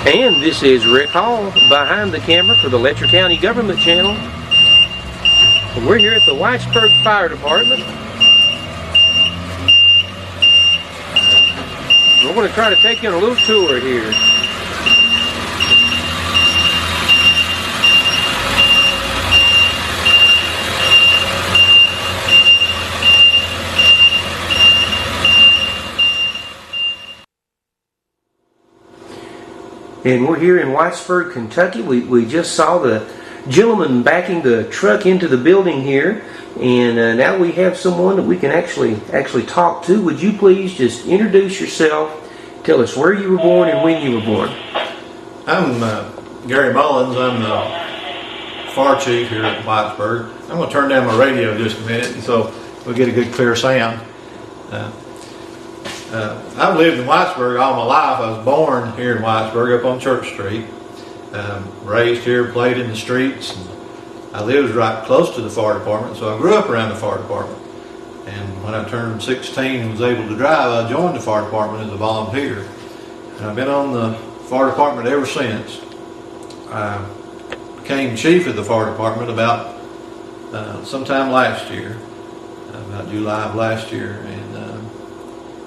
And this is Rick Hall behind the camera for the Letcher County Government Channel. And we're here at the Whitesburg Fire Department. We're going to try to take you on a little tour here. And we're here in Whitesburg, Kentucky. We just saw the gentleman backing the truck into the building here, and now we have someone that we can actually talk to. Would you please just introduce yourself, tell us where you were born and when you were born? I'm Gary Mullins. I'm the fire chief here at Whitesburg. I'm going to turn down my radio just a minute so we'll get a good clear sound. I've lived in Whitesburg all my life. I was born here in Whitesburg up on Church Street. Raised here, played in the streets. And I lived right close to the fire department, so I grew up around the fire department. And when I turned 16 and was able to drive, I joined the fire department as a volunteer. And I've been on the fire department ever since. I became chief of the fire department about sometime last year, about July of last year. And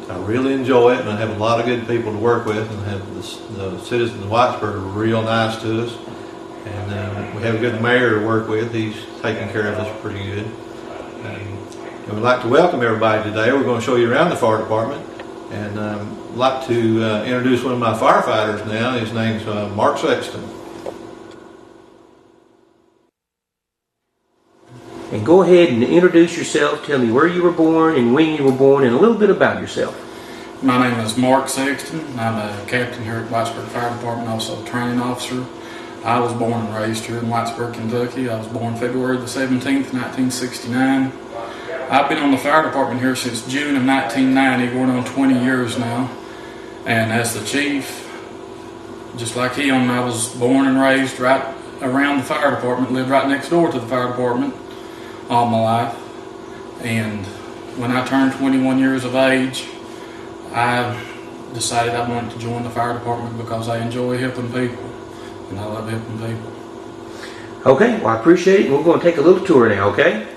I really enjoy it, and I have a lot of good people to work with, and the citizens of Whitesburg are real nice to us, and we have a good mayor to work with. He's taking care of us pretty good. And we'd like to welcome everybody today. We're going to show you around the fire department, and I'd like to introduce one of my firefighters now. His name's Mark Sexton. And go ahead and introduce yourself. Tell me where you were born and when you were born and a little bit about yourself. My name is Mark Sexton. I'm a captain here at Whitesburg Fire Department, also a training officer. I was born and raised here in Whitesburg, Kentucky. I was born February the 17th, 1969. I've been on the fire department here since June of 1990, going on 20 years now. And as the chief, just like him, I was born and raised right around the fire department, lived right next door to the fire department all my life. And when I turned 21 years of age, I decided I wanted to join the fire department because I enjoy helping people, and I love helping people. Okay, well I appreciate it. We're going to take a little tour now, okay?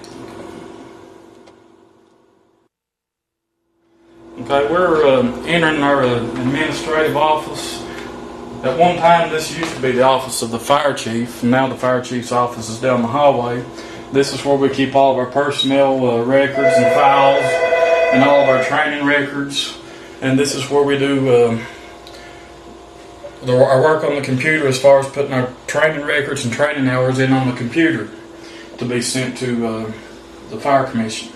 Okay, we're entering our administrative office. At one time this used to be the office of the fire chief, and now the fire chief's office is down the hallway. This is where we keep all of our personnel records and files and all of our training records. And this is where we do our work on the computer as far as putting our training records and training hours in on the computer to be sent to the fire commission.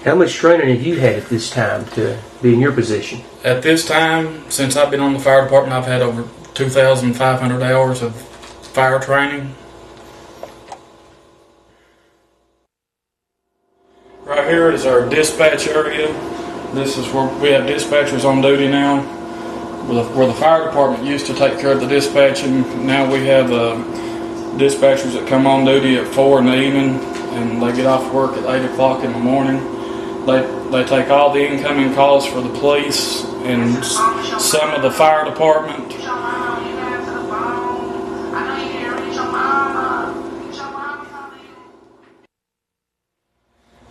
How much training have you had at this time to be in your position? At this time, since I've been on the fire department, I've had over 2,500 hours of fire training. Right here is our dispatch area. This is where we have dispatchers on duty now. Where the fire department used to take care of the dispatching, now we have dispatchers that come on duty at 4 in the evening, and they get off work at 8 o'clock in the morning. They take all the incoming calls for the police and some of the fire department.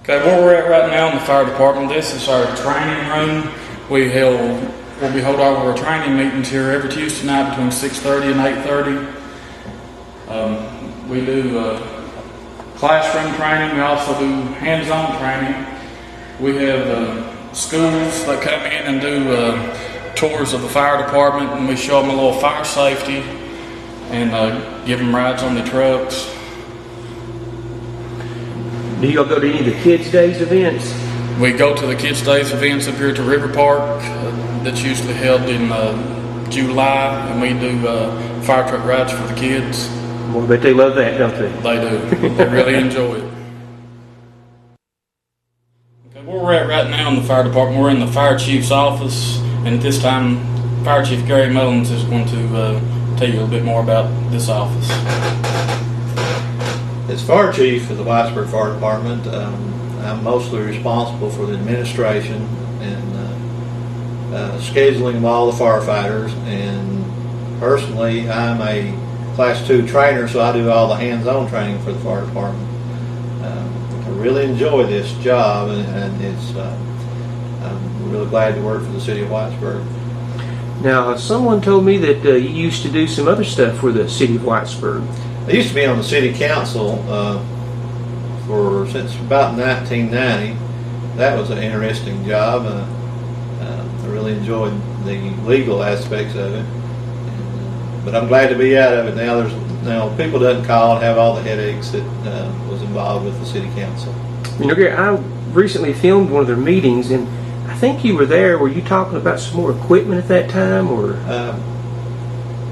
Okay, where we're at right now in the fire department, this is our training room. We'll be holding all of our training meetings here every Tuesday night between 6:30 and 8:30. We do classroom training. We also do hands-on training. We have schools that come in and do tours of the fire department, and we show them a little fire safety and give them rides on the trucks. Do you go to any of the Kids' Days events? We go to the Kids' Days events up here at the River Park. That's usually held in July, and we do fire truck rides for the kids. Well, I bet they love that, don't they? They do. They really enjoy it. Okay, where we're at right now in the fire department, we're in the fire chief's office, and at this time, Fire Chief Gary Mullins is going to tell you a little bit more about this office. As fire chief of the Whitesburg Fire Department, I'm mostly responsible for the administration and scheduling of all the firefighters and Personally, I'm a Class 2 trainer, so I do all the hands-on training for the fire department. I really enjoy this job, and I'm really glad to work for the city of Whitesburg. Now, someone told me that you used to do some other stuff for the city of Whitesburg. I used to be on the city council since about 1990. That was an interesting job. I really enjoyed the legal aspects of it, but I'm glad to be out of it now. Now people doesn't call and have all the headaches that was involved with the city council. You know, Gary, I recently filmed one of their meetings, and I think you were there. Were you talking about some more equipment at that time, or?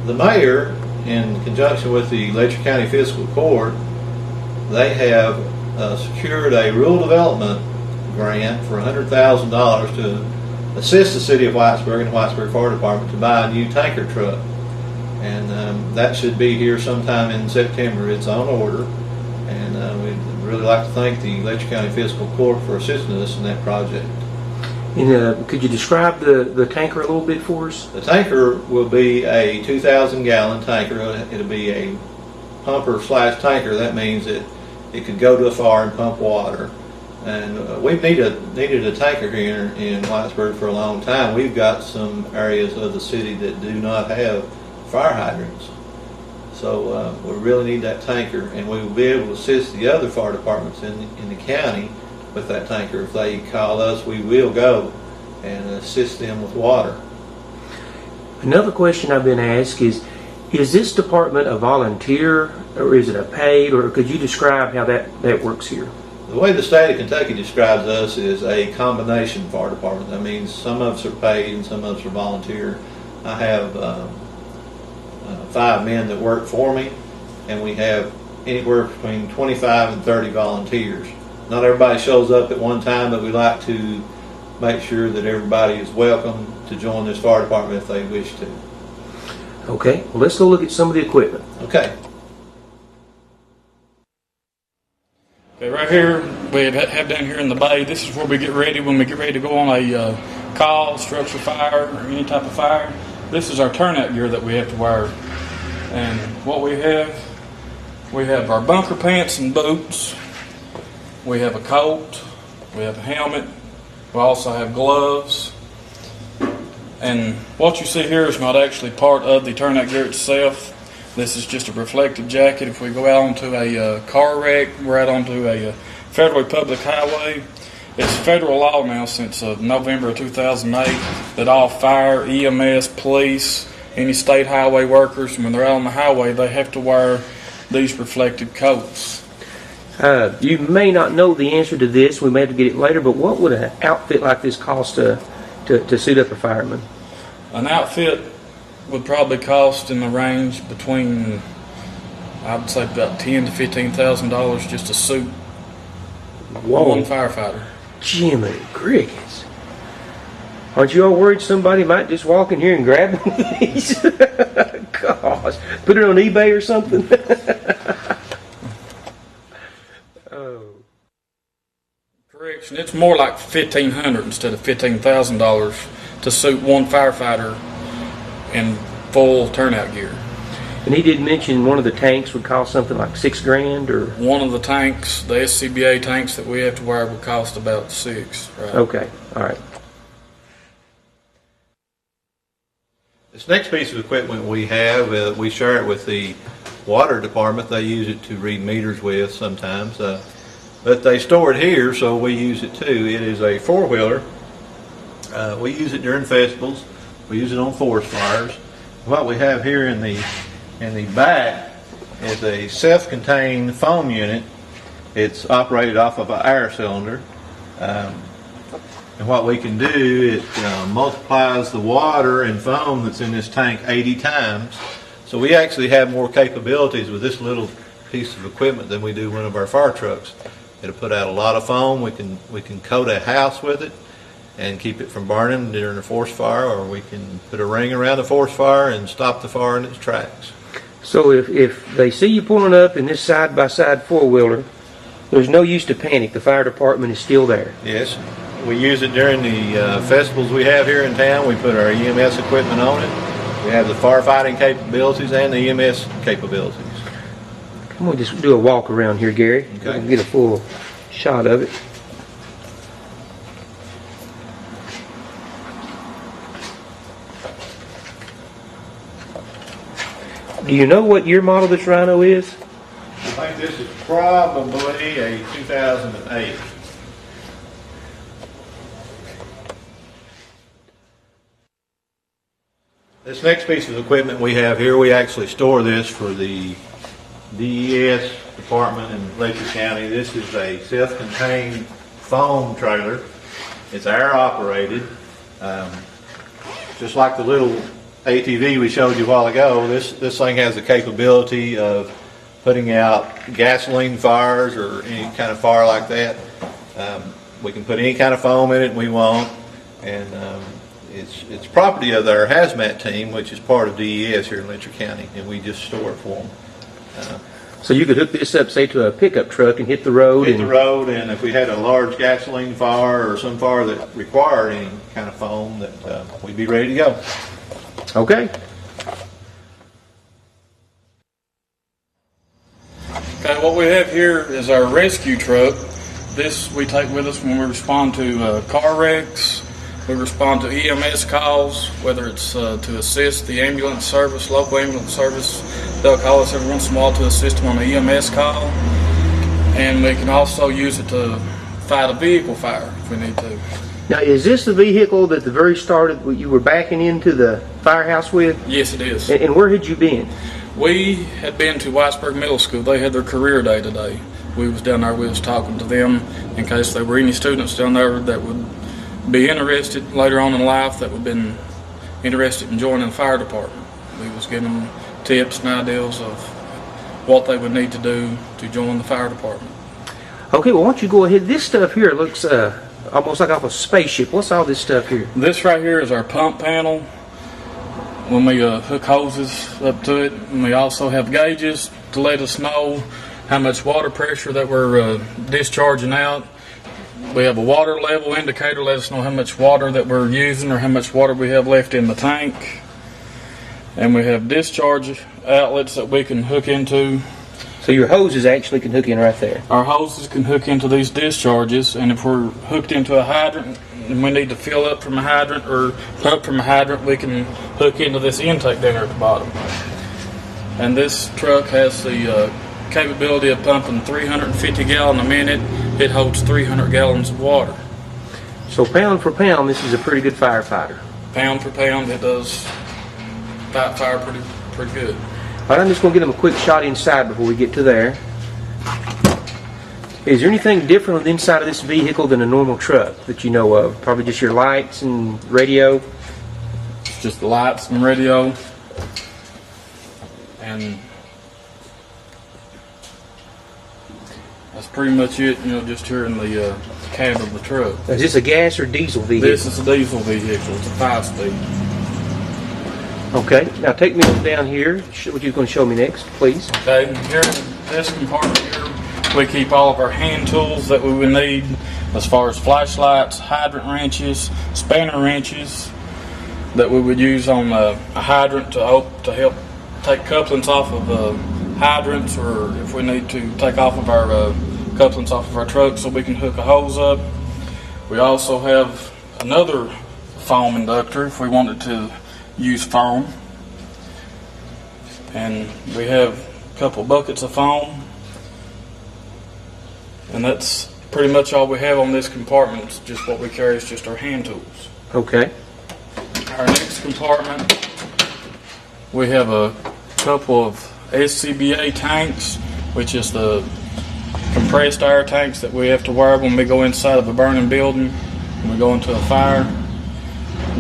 The mayor, in conjunction with the Letcher County Fiscal Court, they have secured a rural development grant for $100,000 to assist the city of Whitesburg and the Whitesburg Fire Department to buy a new tanker truck. And that should be here sometime in September. It's on order. And we'd really like to thank the Letcher County Fiscal Court for assisting us in that project. And could you describe the tanker a little bit for us? The tanker will be a 2,000-gallon tanker. It'll be a pumper/tanker. That means that it could go to a fire and pump water. And we've needed a tanker here in Whitesburg for a long time. We've got some areas of the city that do not have fire hydrants. So we really need that tanker, and we will be able to assist the other fire departments in the county with that tanker. If they call us, we will go and assist them with water. Another question I've been asked is this department a volunteer, or is it a paid, or could you describe how that works here? The way the state of Kentucky describes us is a combination fire department. That means some of us are paid and some of us are volunteer. I have 5 men that work for me, and we have anywhere between 25 and 30 volunteers. Not everybody shows up at one time, but we like to make sure that everybody is welcome to join this fire department if they wish to. Okay, well, let's go look at some of the equipment. Okay. Okay, right here, we have down here in the bay, this is where we get ready when we get ready to go on a call, structure fire, or any type of fire. This is our turnout gear that we have to wear. And what we have our bunker pants and boots. We have a coat. We have a helmet. We also have gloves. And what you see here is not actually part of the turnout gear itself. This is just a reflective jacket. If we go out onto a car wreck, we're out onto a federal public highway. It's federal law now since November of 2008 that all fire, EMS, police, any state highway workers, when they're out on the highway, they have to wear these reflective coats. You may not know the answer to this. We may have to get it later, but what would an outfit like this cost to suit up a fireman? An outfit would probably cost in the range between, I would say, about $10,000 to $15,000 just to suit one firefighter. Jiminy crickets. Aren't you all worried somebody might just walk in here and grab one of these? Gosh. Put it on eBay or something? Oh. Correction, it's more like $1,500 instead of $15,000 to suit one firefighter in full turnout gear. And he did mention one of the tanks would cost something like $6,000, or? One of the tanks, the SCBA tanks that we have to wear, would cost about $6,000. Right? Okay, all right. This next piece of equipment we have, we share it with the water department. They use it to read meters with sometimes, but they store it here, so we use it too. It is a 4-wheeler. We use it during festivals. We use it on forest fires. What we have here in the back is a self-contained foam unit. It's operated off of an air cylinder. And what we can do, it multiplies the water and foam that's in this tank 80 times. So we actually have more capabilities with this little piece of equipment than we do one of our fire trucks. It'll put out a lot of foam. We can coat a house with it and keep it from burning during a forest fire, or we can put a ring around the forest fire and stop the fire in its tracks. So if they see you pulling up in this side-by-side 4-wheeler, there's no use to panic. The fire department is still there. Yes. We use it during the festivals we have here in town. We put our EMS equipment on it. We have the firefighting capabilities and the EMS capabilities. I'm going to just do a walk around here, Gary. Okay. We can get a full shot of it. Do you know what year model this Rhino is? I think this is probably a 2008. This next piece of equipment we have here, we actually store this for the DES department in Letcher County. This is a self-contained foam trailer. It's air operated. Just like the little ATV we showed you a while ago, this thing has the capability of putting out gasoline fires or any kind of fire like that. We can put any kind of foam in it we want, and it's property of our hazmat team, which is part of DES here in Letcher County, and we just store it for them. So you could hook this up, say, to a pickup truck and hit the road. And if we had a large gasoline fire or some fire that required any kind of foam, that we'd be ready to go. Okay. Okay, what we have here is our rescue truck. This we take with us when we respond to car wrecks. We respond to EMS calls, whether it's to assist the ambulance service, local ambulance service. They'll call us every once in a while to assist them on the EMS call. And we can also use it to fight a vehicle fire if we need to. Now, is this the vehicle that the very start of, you were backing into the firehouse with? Yes, it is. And where had you been? We had been to Whitesburg Middle School. They had their career day today. We was down there, we was talking to them in case there were any students down there that would be interested later on in life that would have been interested in joining the fire department. We was giving them tips and ideas of what they would need to do to join the fire department. Okay, well, why don't you go ahead. This stuff here looks almost like off a spaceship. What's all this stuff here? This right here is our pump panel. When we hook hoses up to it, and we also have gauges to let us know how much water pressure that we're discharging out. We have a water level indicator to let us know how much water that we're using or how much water we have left in the tank. And we have discharge outlets that we can hook into. So your hoses actually can hook in right there. Our hoses can hook into these discharges, and if we're hooked into a hydrant and we need to fill up from a hydrant or pump from a hydrant, we can hook into this intake down here at the bottom. And this truck has the capability of pumping 350 gallons a minute. It holds 300 gallons of water. So pound for pound, this is a pretty good firefighter. Pound for pound, it does fight fire pretty good. All right, I'm just going to get them a quick shot inside before we get to there. Is there anything different on the inside of this vehicle than a normal truck that you know of? Probably just your lights and radio? It's just the lights and radio. And that's pretty much it, just here in the cab of the truck. Is this a gas or diesel vehicle? This is a diesel vehicle. It's a 5-speed. Okay, now take me on down here. What you're going to show me next, please. Okay, here in this compartment here, we keep all of our hand tools that we would need as far as flashlights, hydrant wrenches, spanner wrenches that we would use on a hydrant to help take couplings off of hydrants, or if we need to take off of our couplings off of our truck so we can hook a hose up. We also have another foam inductor if we wanted to use foam, and we have a couple buckets of foam, and that's pretty much all we have on this compartment. It's just what we carry is just our hand tools. Okay. Our next compartment, we have a couple of SCBA tanks, which is the compressed air tanks that we have to wear when we go inside of a burning building, when we go into a fire.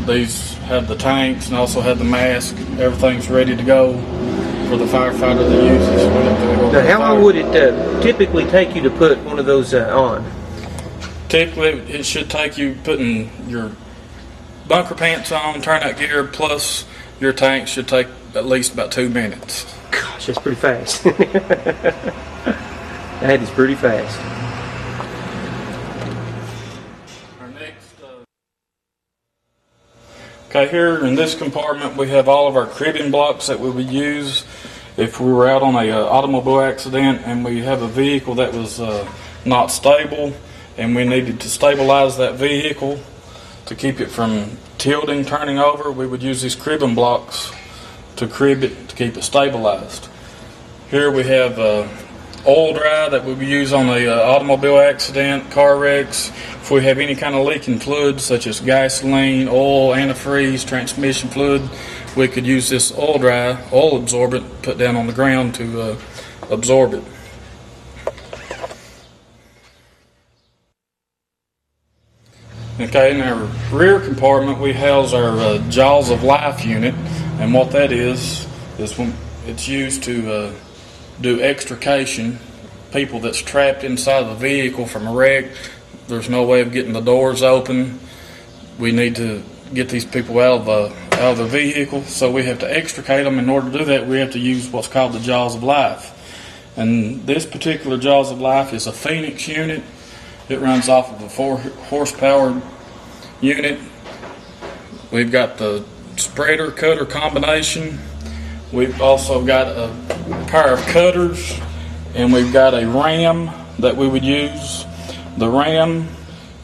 These have the tanks and also have the mask. Everything's ready to go for the firefighter that uses. Now, how long would it typically take you to put one of those on? Typically, it should take you putting your bunker pants on, turnout gear, plus your tank should take at least about 2 minutes. Gosh, that's pretty fast. That is pretty fast. Okay, here in this compartment we have all of our cribbing blocks that we would use if we were out on a automobile accident and we have a vehicle that was not stable and we needed to stabilize that vehicle to keep it from tilting, turning over. We would use these cribbing blocks to crib it to keep it stabilized. Here we have oil dry that we would use on the automobile accident, car wrecks. If we have any kind of leaking fluid such as gasoline, oil, antifreeze, transmission fluid, we could use this oil absorbent put down on the ground to absorb it. Okay, in our rear compartment we house our Jaws of Life unit, and what that is when it's used to do extrication. People that's trapped inside the vehicle from a wreck, there's no way of getting the doors open. We need to get these people out of the vehicle, so we have to extricate them. In order to do that, we have to use what's called the Jaws of Life. And this particular Jaws of Life is a Phoenix unit. It runs off of a 4-horsepower unit. We've got the spreader cutter combination. We've also got a pair of cutters, and we've got a ram that we would use. The ram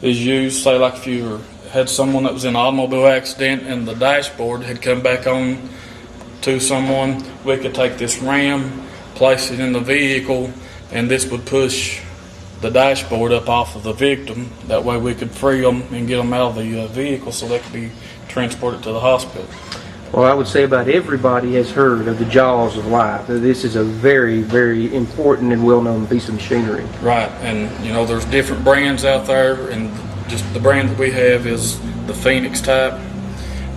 is used, say like if you had someone that was in an automobile accident and the dashboard had come back on to someone, we could take this ram, place it in the vehicle, and this would push the dashboard up off of the victim. That way we could free them and get them out of the vehicle so they could be transported to the hospital. Well, I would say about everybody has heard of the Jaws of Life. This is a very, very important and well-known piece of machinery. Right, and there's different brands out there, and just the brand that we have is the Phoenix type.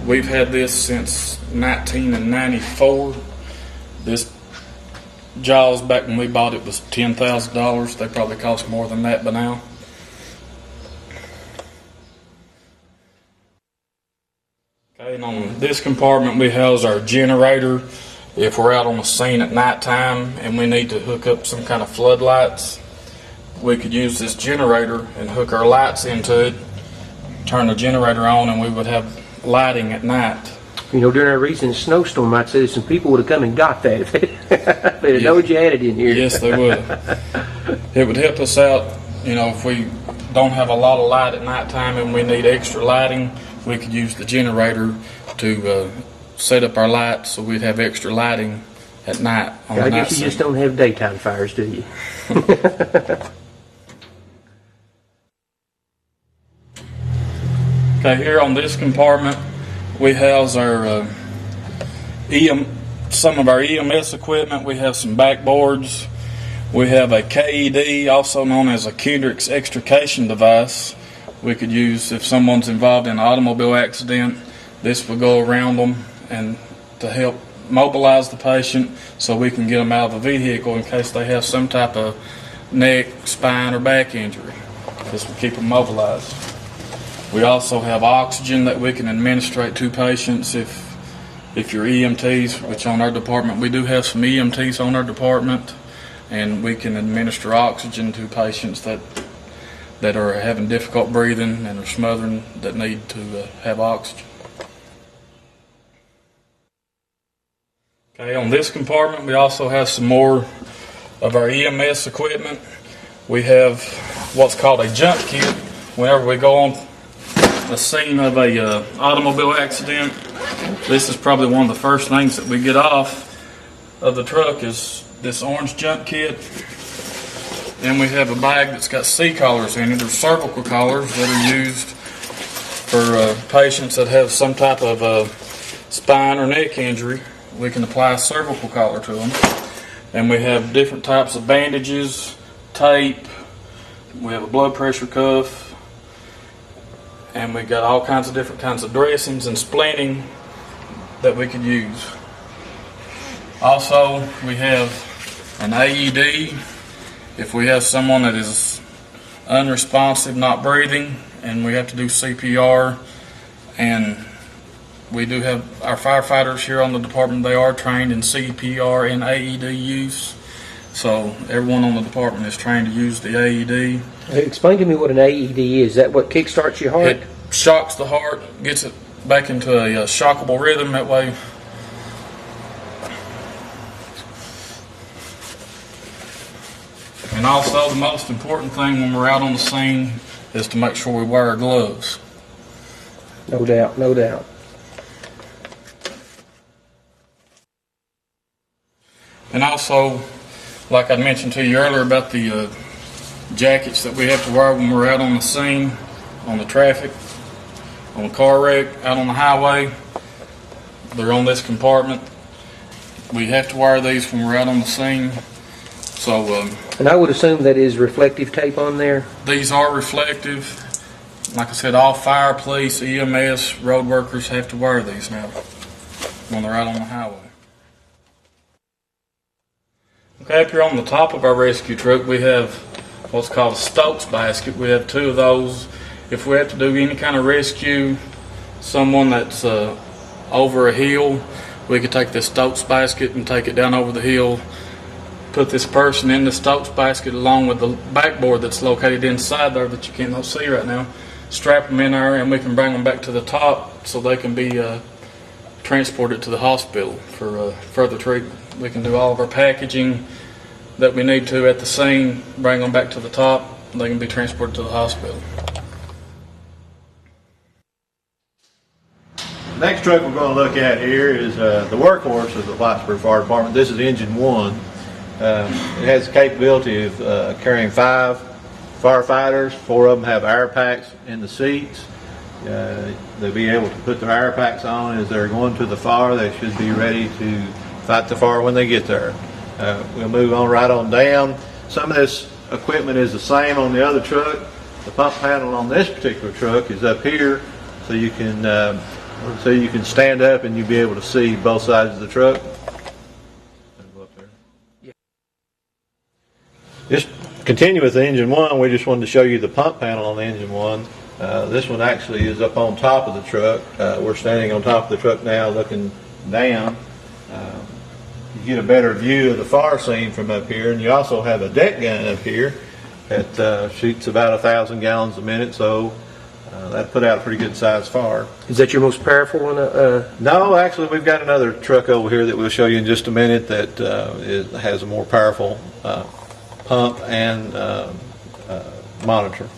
We've had this since 1994. This Jaws, back when we bought it, was $10,000. They probably cost more than that by now. Okay, and on this compartment we house our generator. If we're out on a scene at nighttime and we need to hook up some kind of floodlights, we could use this generator and hook our lights into it, turn the generator on, and we would have lighting at night. During our recent snowstorm, I'd say some people would have come and got that if they'd have known you had it in here. Yes, they would. It would help us out, if we don't have a lot of light at nighttime and we need extra lighting, we could use the generator to set up our lights so we'd have extra lighting at night. I guess you just don't have daytime fires, do you? Okay, here on this compartment we house our some of our EMS equipment. We have some backboards. We have a KED, also known as a Kendrick's extrication device. We could use if someone's involved in an automobile accident. This would go around them and to help mobilize the patient so we can get them out of the vehicle in case they have some type of neck, spine, or back injury. This will keep them mobilized. We also have oxygen that we can administrate to patients if you're EMTs, which on our department, we do have some EMTs on our department, and we can administer oxygen to patients that are having difficult breathing and are smothering that need to have oxygen. Okay, on this compartment we also have some more of our EMS equipment. We have what's called a jump kit. Whenever we go on the scene of a automobile accident, this is probably one of the first things that we get off of the truck is this orange jump kit. And we have a bag that's got C-collars in it, or cervical collars that are used for patients that have some type of spine or neck injury. We can apply a cervical collar to them. And we have different types of bandages, tape, we have a blood pressure cuff, and we got all kinds of different kinds of dressings and splinting that we could use. Also, we have an AED. If we have someone that is unresponsive, not breathing, and we have to do CPR, and we do have our firefighters here on the department, they are trained in CPR and AED use. So everyone on the department is trained to use the AED. Explain to me what an AED is. Is that what kickstarts your heart? It shocks the heart, gets it back into a shockable rhythm. That way, and also the most important thing when we're out on the scene is to make sure we wear our gloves. No doubt, no doubt. And also, like I mentioned to you earlier about the jackets that we have to wear when we're out on the scene, on the traffic, on a car wreck, out on the highway. They're on this compartment. We have to wear these when we're out on the scene. So, and I would assume that is reflective tape on there? These are reflective. Like I said, all fire, police, EMS, road workers have to wear these now when they're out on the highway. Okay, up here on the top of our rescue truck, we have what's called a Stokes basket. We have 2 of those. If we have to do any kind of rescue, someone that's over a hill, we could take this Stokes basket and take it down over the hill, put this person in the Stokes basket along with the backboard that's located inside there that you can't see right now, strap them in there, and we can bring them back to the top so they can be transported to the hospital for further treatment. We can do all of our packaging that we need to at the scene, bring them back to the top, and they can be transported to the hospital. The next truck we're going to look at here is the workhorse of the Whitesburg Fire Department. This is engine 1. It has the capability of carrying 5 firefighters. 4 of them have air packs in the seats. They'll be able to put their air packs on as they're going to the fire. They should be ready to fight the fire when they get there. We'll move on right on down. Some of this equipment is the same on the other truck. The pump panel on this particular truck is up here, so you can stand up and you'll be able to see both sides of the truck. Just continue with the engine 1. We just wanted to show you the pump panel on the engine 1. This one actually is up on top of the truck. We're standing on top of the truck now looking down. You get a better view of the fire scene from up here, and you also have a deck gun up here that shoots about 1,000 gallons a minute, so that put out a pretty good sized fire. Is that your most powerful one? No, actually we've got another truck over here that we'll show you in just a minute that has a more powerful pump and monitor.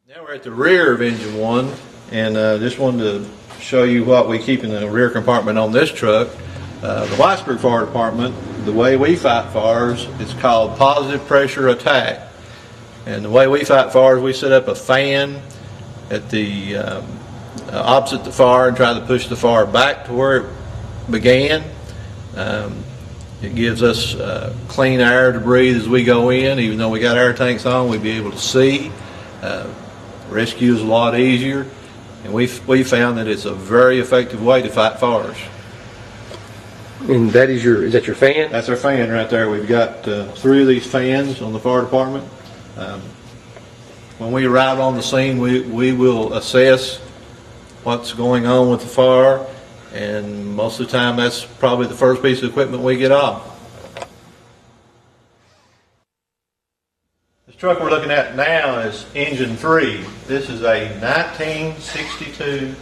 Now we're at the rear of engine 1, and just wanted to show you what we keep in the rear compartment on this truck. The Whitesburg Fire Department, the way we fight fires, it's called positive pressure attack. And the way we fight fires, we set up a fan at the opposite the fire and try to push the fire back to where it began. It gives us clean air to breathe as we go in. Even though we got air tanks on, we'd be able to see. Rescue is a lot easier, and we found that it's a very effective way to fight fires. And that is that your fan? That's our fan right there. We've got 3 of these fans on the fire department. When we arrive on the scene, we will assess what's going on with the fire, and most of the time that's probably the first piece of equipment we get off. This truck we're looking at now is engine 3. This is a 1962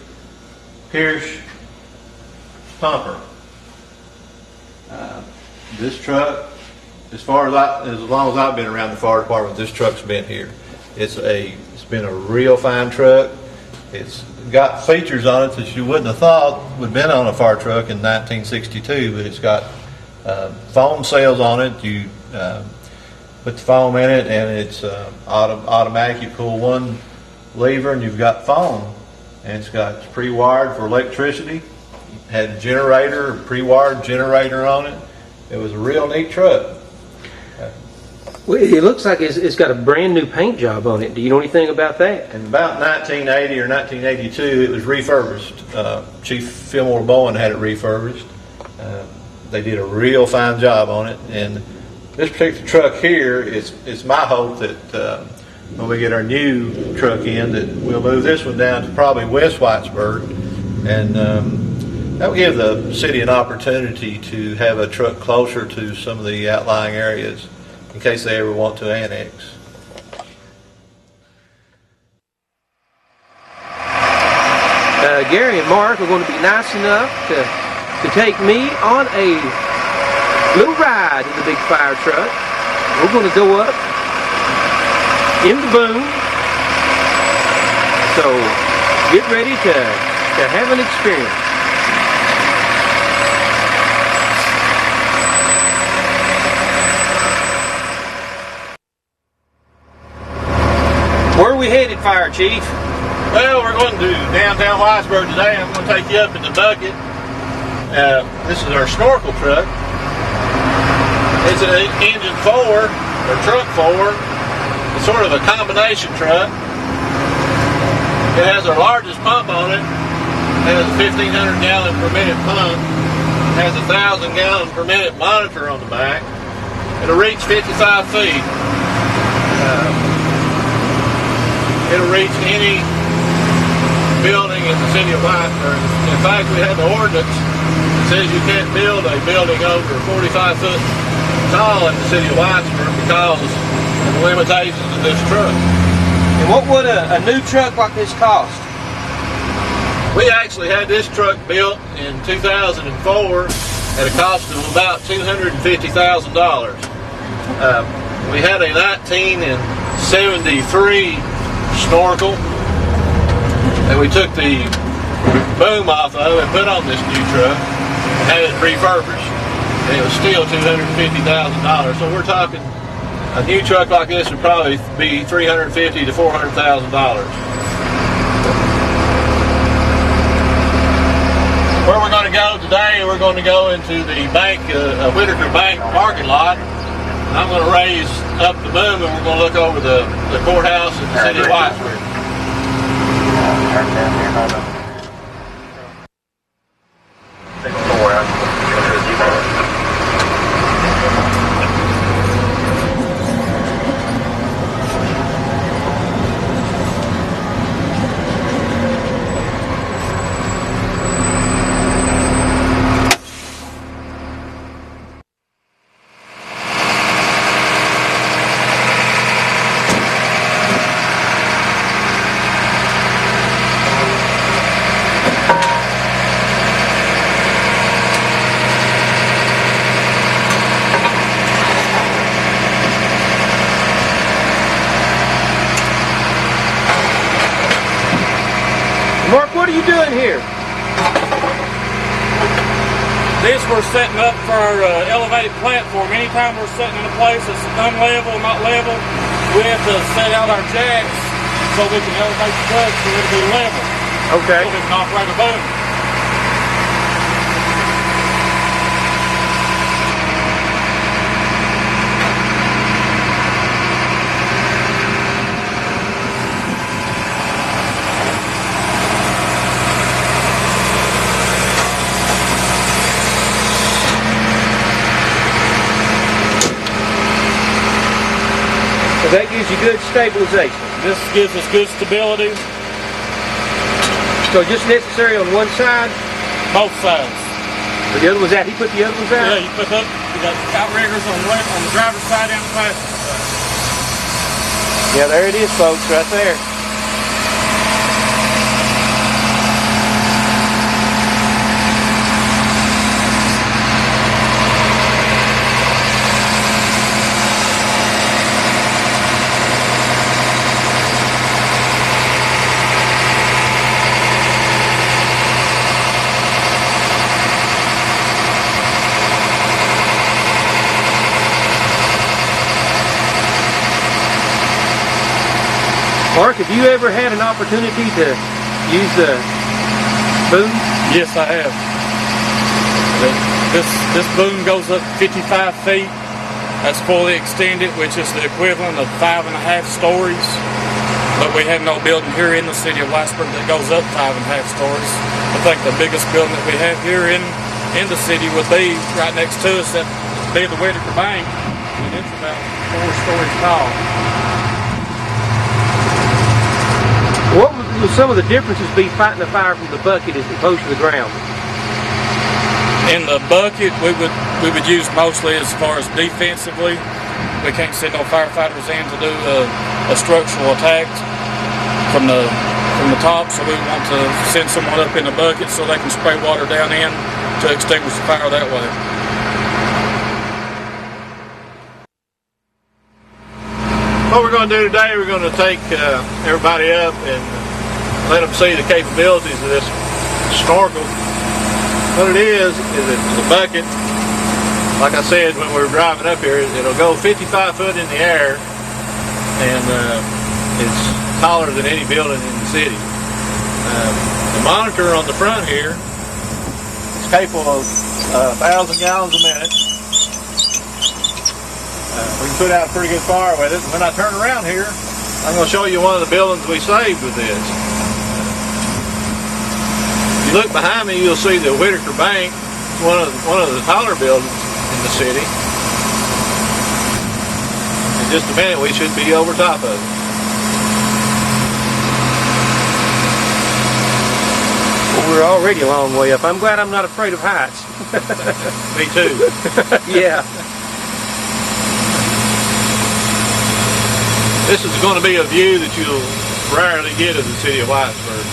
Pierce pumper. This truck, as long as I've been around the fire department, this truck's been here. It's been a real fine truck. It's got features on it that you wouldn't have thought would have been on a fire truck in 1962, but it's got foam sails on it. You put the foam in it, and it's automatic. You pull one lever, and you've got foam, and it's pre-wired for electricity. It had a generator, a pre-wired generator on it. It was a real neat truck. Well, it looks like it's got a brand new paint job on it. Do you know anything about that? In about 1980 or 1982, it was refurbished. Chief Fillmore Bowen had it refurbished. They did a real fine job on it. And this particular truck here, it's my hope that when we get our new truck in, that we'll move this one down to probably West Whitesburg, and that will give the city an opportunity to have a truck closer to some of the outlying areas in case they ever want to annex. Gary and Mark are going to be nice enough to take me on a little ride in the big fire truck. We're going to go up in the boom. So get ready to have an experience. Where are we headed, Fire Chief? Well, we're going to downtown Whitesburg today. I'm going to take you up in the bucket. This is our snorkel truck. It's an engine 4 or truck 4. It's sort of a combination truck. It has our largest pump on it. It has a 1,500 gallon per minute pump. It has a 1,000 gallon per minute monitor on the back. It'll reach 55 feet. It'll reach any building in the city of Whitesburg. In fact, we have the ordinance that says you can't build a building over 45 foot tall in the city of Whitesburg because of the limitations of this truck. And what would a new truck like this cost? We actually had this truck built in 2004 at a cost of about $250,000. We had a 1973 snorkel that we took the boom off of and put on this new truck and had it refurbished, and it was still $250,000. So we're talking a new truck like this would probably be $350,000 to $400,000. Where we're going to go today, we're going to go into the bank, Whitaker Bank parking lot. I'm going to raise up the boom and we're going to look over the courthouse in the city of Whitesburg. Mark, what are you doing here? This we're setting up for our elevated platform. Anytime we're sitting in a place that's unlevel, not level, we have to set out our jacks so we can elevate the truck so it'll be level. Okay. So we can operate a boom. That gives you good stabilization. This gives us good stability. So just necessary on one side? Both sides. The other one's out. He put the other ones out? Yeah, you put up, you got outriggers on the driver's side and the passenger side. Yeah, there it is, folks, right there. Mark, have you ever had an opportunity to use the boom? Yes, I have. This boom goes up 55 feet. That's fully extended, which is the equivalent of 5.5 stories. But we have no building here in the city of Whitesburg that goes up 5.5 stories. I think the biggest building that we have here in the city would be right next to us. That would be the Whitaker Bank, and it's about 4 stories tall. What would some of the differences be fighting the fire from the bucket as opposed to the ground? In the bucket, we would use mostly as far as defensively. We can't send no firefighters in to do a structural attack from the from the top, so we want to send someone up in a bucket so they can spray water down in to extinguish the fire that way. What we're going to do today, we're going to take everybody up and let them see the capabilities of this snorkel. What it is it's a bucket. Like I said when we were driving up here, it'll go 55 foot in the air, and it's taller than any building in the city. The monitor on the front here is capable of 1,000 gallons a minute. We can put out pretty good fire with it. When I turn around here, I'm going to show you one of the buildings we saved with this. If you look behind me, you'll see the Whitworth Bank, one of the taller buildings in the city. In just a minute, we should be over top of it. Well, we're already a long way up. I'm glad I'm not afraid of heights. Me too. Yeah. This is going to be a view that you'll rarely get of the city of Whitesburg.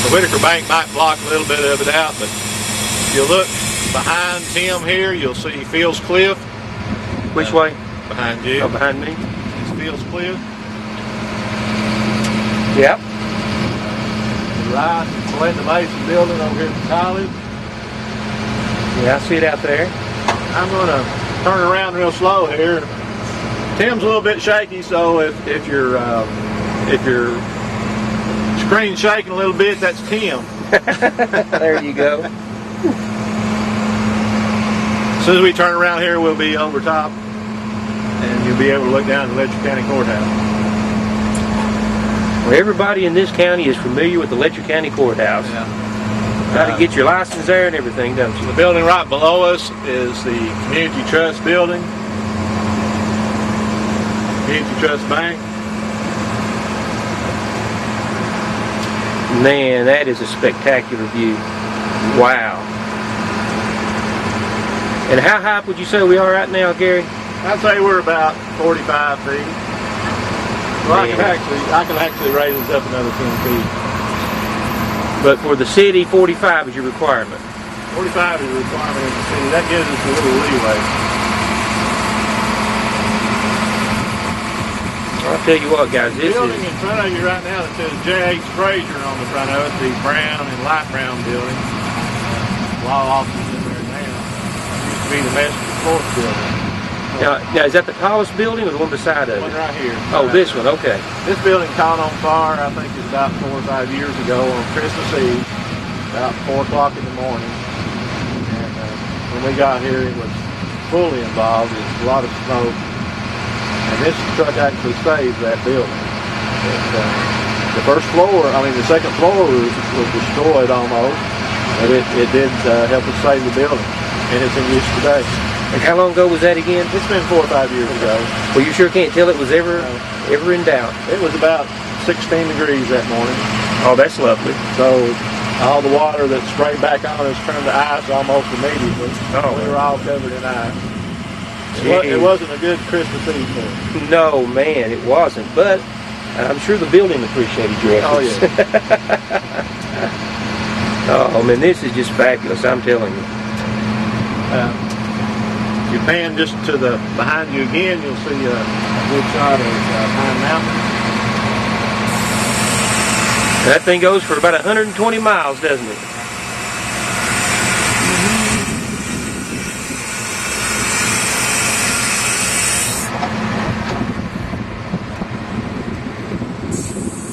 The Whitworth Bank might block a little bit of it out, but if you look behind Tim here, you'll see Fields Cliff. Which way? Behind you. Oh, behind me? It's Fields Cliff. Yep. To the right, the Melinda Mason building over here at the college. Yeah, I see it out there. I'm going to turn around real slow here. Tim's a little bit shaky, so if your screen's shaking a little bit, that's Tim. There you go. As soon as we turn around here, we'll be over top, and you'll be able to look down at the Letcher County Courthouse. Well, everybody in this county is familiar with the Letcher County Courthouse. Yeah. Got to get your license there and everything, don't you? The building right below us is the Community Trust building. Community Trust Bank. Man, that is a spectacular view. Wow. And how high would you say we are right now, Gary? I'd say we're about 45 feet. Well, I can actually raise us up another 10 feet. But for the city, 45 is your requirement. 45 is a requirement in the city. That gives us a little leeway. I'll tell you what, guys, The this building is... in front of you right now that says J.H. Frazier on the front of it, the brown and light brown building. Law offices in there now. It used to be the Messenger Court building. Now, is that the tallest building or the one beside of One it? right here. Oh, this one, okay. This building caught on fire, I think it was about 4 or 5 years ago on Christmas Eve, about 4 o'clock in the morning. And when we got here, it was fully involved. There was a lot of smoke. And this truck actually saved that building. The first floor, the second floor was destroyed almost, but it did help us save the building, and it's in use today. And how long ago was that again? It's been 4 or 5 years ago. Well, you sure can't tell it was ever in doubt. It was about 16 degrees that morning. Oh, that's lovely. So all the water that sprayed back on us turned to ice almost immediately. Oh. We were all covered in ice. It wasn't a good Christmas Eve for us. No, man, it wasn't. But I'm sure the building appreciated your efforts. Oh, yeah. Oh, man, this is just fabulous, I'm telling you. If you pan just to the behind you again, you'll see a good shot of Pine Mountain. That thing goes for about 120 miles, doesn't it?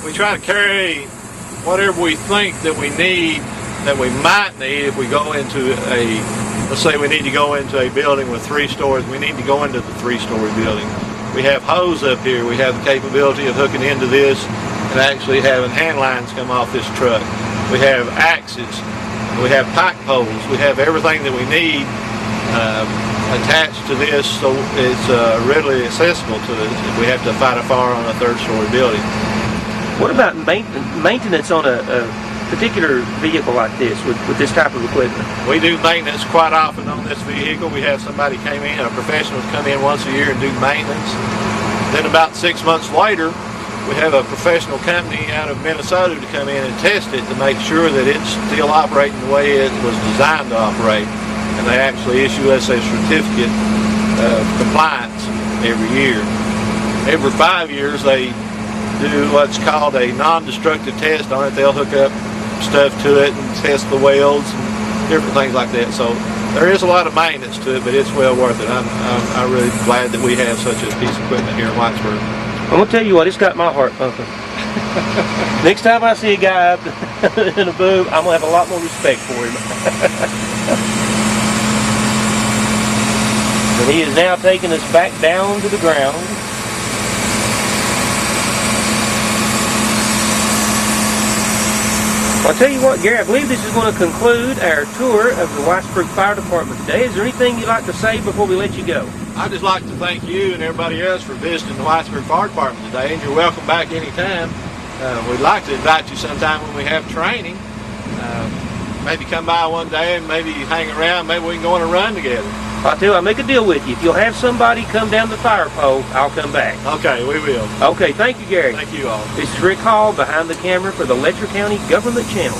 We try to carry whatever we think that we need, that we might need if we go into let's say we need to go into a building with 3 stories, we need to go into the 3-story building. We have hose up here, we have the capability of hooking into this and actually having hand lines come off this truck. We have axes, we have pike poles, we have everything that we need attached to this, so it's readily accessible to us if we have to fight a fire on a 3rd-story building. What about maintenance on a particular vehicle like this with this type of equipment? We do maintenance quite often on this vehicle. We have somebody came in, a professional come in once a year and do maintenance. Then about 6 months later, we have a professional company out of Minnesota to come in and test it to make sure that it's still operating the way it was designed to operate. And they actually issue us a certificate of compliance every year. Every 5 years they do what's called a non-destructive test on it. They'll hook up stuff to it and test the welds and different things like that. So there is a lot of maintenance to it, but it's well worth it. I'm really glad that we have such a piece of equipment here in Whitesburg. I'm gonna tell you what, it's got my heart pumping. Next time I see a guy up in a booth, I'm gonna have a lot more respect for him. But he is now taking us back down to the ground. Well, I'll tell you what, Gary, I believe this is going to conclude our tour of the Whitesburg Fire Department today. Is there anything you'd like to say before we let you go? I'd just like to thank you and everybody else for visiting the Whitesburg Fire Department today, and you're welcome back anytime. We'd like to invite you sometime when we have training. Maybe come by one day and maybe hang around. Maybe we can go on a run together. I'll tell you, I'll make a deal with you. If you'll have somebody come down the fire pole, I'll come back. Okay, we will. Okay, thank you, Gary. Thank you all. This is Rick Hall behind the camera for the Letcher County Government Channel.